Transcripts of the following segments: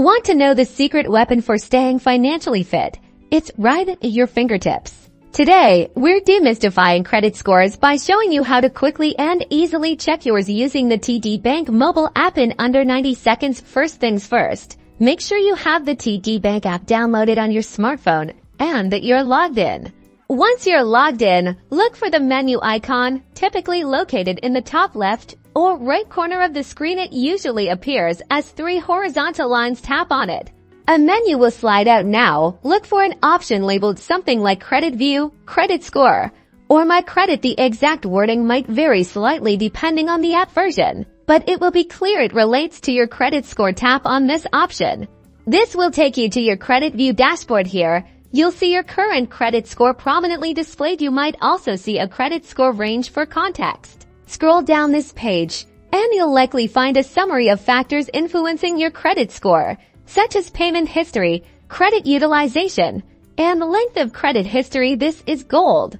Want to know the secret weapon for staying financially fit? It's right at your fingertips. Today, we're demystifying credit scores by showing you how to quickly and easily check yours using the TD Bank mobile app in under 90 seconds. First things first, make sure you have the TD Bank app downloaded on your smartphone and that you're logged in. Once you're logged in, look for the menu icon, typically located in the top left or right corner of the screen. It usually appears as 3 horizontal lines. Tap on it. A menu will slide out now. Look for an option labeled something like Credit View, Credit Score, or My Credit. The exact wording might vary slightly depending on the app version, but it will be clear it relates to your credit score. Tap on this option. This will take you to your Credit View dashboard. Here, you'll see your current credit score prominently displayed. You might also see a credit score range for context. Scroll down this page, and you'll likely find a summary of factors influencing your credit score, such as payment history, credit utilization, and the length of credit history. This is gold.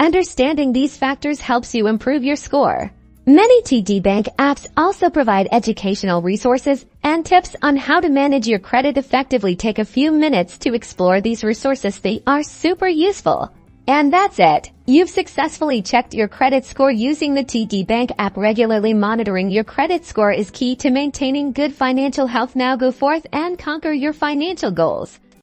Understanding these factors helps you improve your score. Many TD Bank apps also provide educational resources and tips on how to manage your credit effectively. Take a few minutes to explore these resources. They are super useful. And that's it. You've successfully checked your credit score using the TD Bank app. Regularly monitoring your credit score is key to maintaining good financial health. Now go forth and conquer your financial goals.